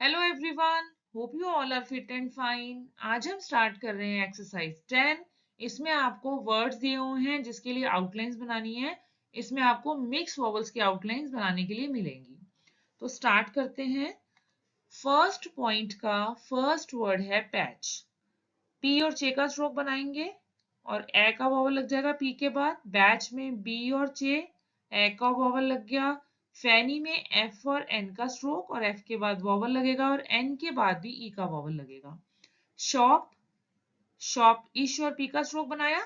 Hello everyone, hope you all are fit and fine. आज हम start कर रहे हैं एक्सरसाइज 10। इसमें आपको वर्ड्स दिए हुए हैं जिसके लिए आउटलाइंस बनानी है। इसमें आपको मिक्स वॉवल्स की आउटलाइंस बनाने के लिए मिलेंगी। तो स्टार्ट करते हैं। फर्स्ट पॉइंट का फर्स्ट वर्ड है पैच। पी और चे का स्ट्रोक बनाएंगे और ए का वॉवल लग जाएगा पी के बाद। बैच में बी और चे, ए का वॉवल लग गया। फैनी में एफ और एन का स्ट्रोक और एफ के बाद वॉवल लगेगा और एन के बाद भी ई का वॉवल लगेगा। शॉप, शॉप इश और पी का स्ट्रोक बनाया,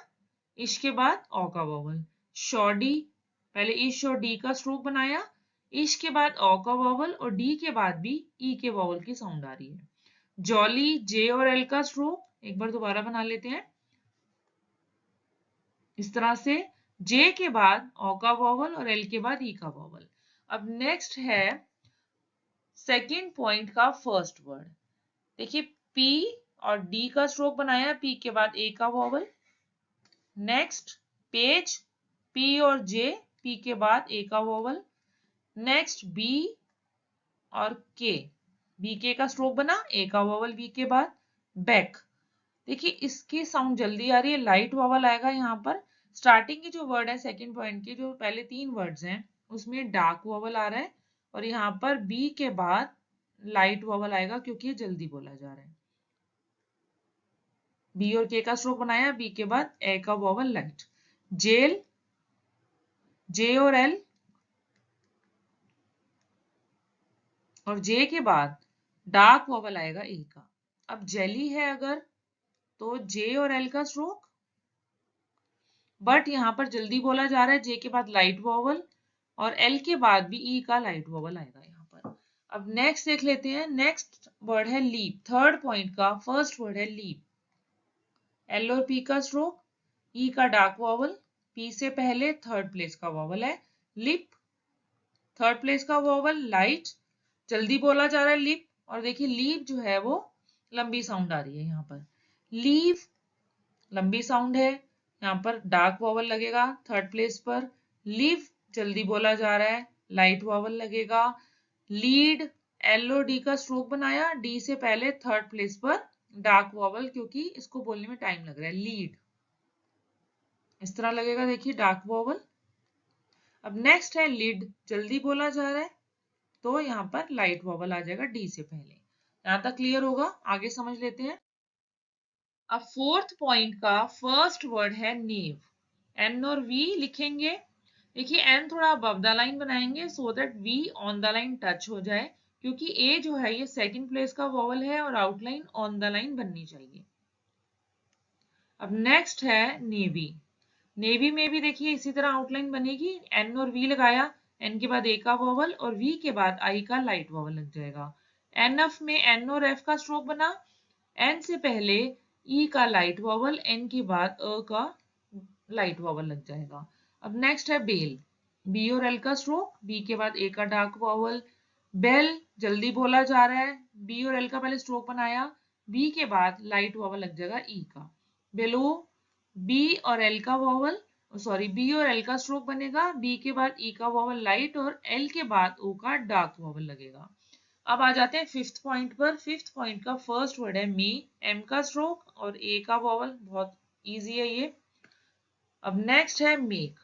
इश के बाद ओ का वॉवल। शॉडी, पहले इश और डी का स्ट्रोक बनाया, इश के बाद ओ का वॉवल और डी के बाद भी ई के वॉवल की साउंड आ रही है। जॉली, जे और एल का स्ट्रोक, एक बार दोबारा बना लेते हैं इस तरह से। जे के बाद ओ का वॉवल और एल के बाद ई का वॉवल। अब नेक्स्ट है सेकेंड पॉइंट का फर्स्ट वर्ड। देखिए पी और डी का स्ट्रोक बनाया, पी के बाद ए का वॉवल। नेक्स्ट पेज, पी और जे, पी के बाद ए का वॉवल। नेक्स्ट बी और के, बी के का स्ट्रोक बना, ए का वॉवल बी के बाद। बैक, देखिए इसकी साउंड जल्दी आ रही है, लाइट वॉवल आएगा यहाँ पर। स्टार्टिंग के जो वर्ड है सेकंड पॉइंट के, जो पहले तीन वर्ड्स हैं उसमें डार्क वॉवल आ रहा है और यहाँ पर बी के बाद लाइट वॉवल आएगा क्योंकि ये जल्दी बोला जा रहा है। बी और के का स्ट्रोक बनाया, बी के बाद ए का वॉवल लाइट। जेल, जे और एल और जे के बाद डार्क वॉवल आएगा ए का। अब जेली है अगर तो जे और एल का स्ट्रोक, बट यहाँ पर जल्दी बोला जा रहा है, जे के बाद लाइट वॉवल और एल के बाद भी ई का लाइट वॉवल आएगा यहाँ पर। अब नेक्स्ट देख लेते हैं। नेक्स्ट वर्ड है लीप। थर्ड पॉइंट का फर्स्ट वर्ड है लीप। एल और पी का स्ट्रोक, ई का डार्क वॉवल, पी से पहले थर्ड प्लेस का वॉवल है लिप। थर्ड प्लेस का वॉवल लाइट, जल्दी बोला जा रहा है लिप। और देखिए लीप जो है वो लंबी साउंड आ रही है यहाँ पर। लीव लंबी साउंड है, यहाँ पर डार्क वॉवल लगेगा थर्ड प्लेस पर। लिव जल्दी बोला जा रहा है, लाइट वॉवल लगेगा। लीड, एल और डी का स्ट्रोक बनाया, डी से पहले थर्ड प्लेस पर डार्क वॉवल क्योंकि इसको बोलने में टाइम लग रहा है। लीड इस तरह लगेगा, देखिए डार्क वॉवल। अब नेक्स्ट है लिड, जल्दी बोला जा रहा है तो यहाँ पर लाइट वॉवल आ जाएगा डी से पहले। यहाँ तक क्लियर होगा, आगे समझ लेते हैं। अब फोर्थ पॉइंट का फर्स्ट वर्ड है नेव। एन और वी लिखेंगे। देखिए एन थोड़ा अबव द लाइन बनाएंगे so that we on the line touch हो जाए, क्योंकि ए जो है ये सेकंड प्लेस का वॉवल है और आउटलाइन ऑन द लाइन बननी चाहिए। अब नेक्स्ट है नेवी। नेवी में भी देखिए इसी तरह आउटलाइन बनेगी। एन और वी लगाया, एन के बाद ए का वॉवल और वी के बाद आई का लाइट वॉवल लग जाएगा। एन एफ में एन और एफ का स्ट्रोक बना, एन से पहले ई का लाइट वॉवल, एन के बाद अ का लाइट वॉवल लग जाएगा। अब नेक्स्ट है बेल। बी और एल का स्ट्रोक, बी के बाद ए का डार्क वॉवल। बेल जल्दी बोला जा रहा है, बी और एल का पहले स्ट्रोक बनाया, बी के बाद लाइट वॉवल लग जाएगा ई का। बेलो, बी और एल का वॉवल, सॉरी बी और एल का स्ट्रोक बनेगा, बी के बाद ई का वॉवल लाइट और एल के बाद ओ का डार्क वॉवल लगेगा। अब आ जाते हैं फिफ्थ पॉइंट पर। फिफ्थ पॉइंट का फर्स्ट वर्ड है मी। एम का स्ट्रोक और ए का वॉवल, बहुत इजी है ये। अब नेक्स्ट है मेक।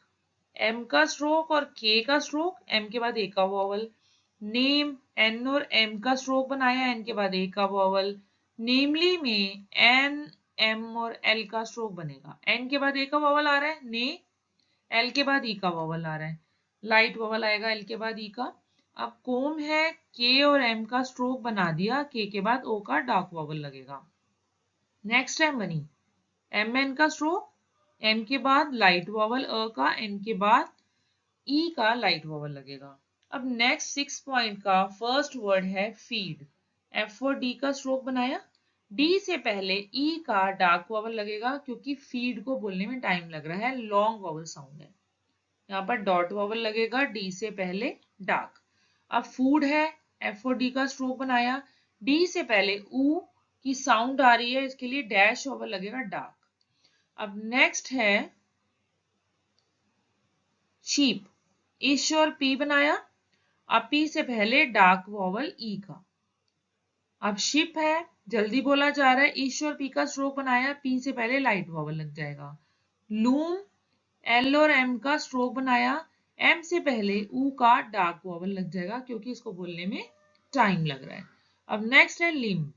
एम का स्ट्रोक और के का स्ट्रोक, एम के बाद ए का वॉवल। नेम, एन और एम का स्ट्रोक बनाया, एन के बाद ए का वॉवल। नेमली में एन, एम और एल का स्ट्रोक बनेगा, एन के बाद ए का वॉवल आ रहा है ने, एल के बाद ई का वॉवल आ रहा है, लाइट वॉवल आएगा एल के बाद ई का। अब कोम है, के और एम का स्ट्रोक बना दिया, के के बाद ओ का डार्क वॉवल लगेगा। नेक्स्ट है मनी। एम एन का स्ट्रोक, एम के बाद लाइट वॉवल अ का, एन के बाद ई का लाइट वॉवल लगेगा। अब नेक्स्ट सिक्स पॉइंट का फर्स्ट वर्ड है फीड। एफ और डी का स्ट्रोक बनाया, डी से पहले ई का डार्क वॉवल लगेगा क्योंकि फीड को बोलने में टाइम लग रहा है, लॉन्ग वॉवल साउंड है। यहाँ पर डॉट वॉवल लगेगा डी से पहले डार्क। अब फूड है, एफ और डी का स्ट्रोक बनाया, डी से पहले ऊ की साउंड आ रही है, इसके लिए डैश वॉवल लगेगा डार्क। अब नेक्स्ट है शीप। इश और पी बनाया, अब पी से पहले डार्क वॉवल ई का। अब शिप है, जल्दी बोला जा रहा है, ईश और पी का स्ट्रोक बनाया, पी से पहले लाइट वॉवल लग जाएगा। लूम, एल और एम का स्ट्रोक बनाया, एम से पहले ऊ का डार्क वॉवल लग जाएगा क्योंकि इसको बोलने में टाइम लग रहा है। अब नेक्स्ट है लिम,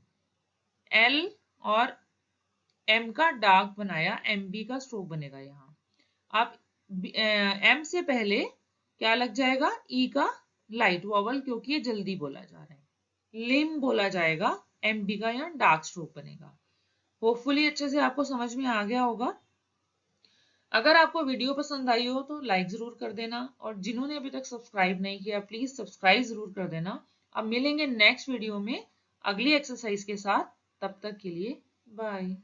एल और एम का डार्क बनाया, एम बी का स्ट्रोक बनेगा यहाँ। अब एम से पहले क्या लग जाएगा, ई का लाइट वॉवल क्योंकि ये जल्दी बोला जा रहा है। लिम बोला जाएगा, एम बी का यहाँ डार्क स्ट्रोक बनेगा। होपफुली अच्छे से आपको समझ में आ गया होगा। अगर आपको वीडियो पसंद आई हो तो लाइक जरूर कर देना, और जिन्होंने अभी तक सब्सक्राइब नहीं किया प्लीज सब्सक्राइब जरूर कर देना। अब मिलेंगे नेक्स्ट वीडियो में अगली एक्सरसाइज के साथ, तब तक के लिए बाय।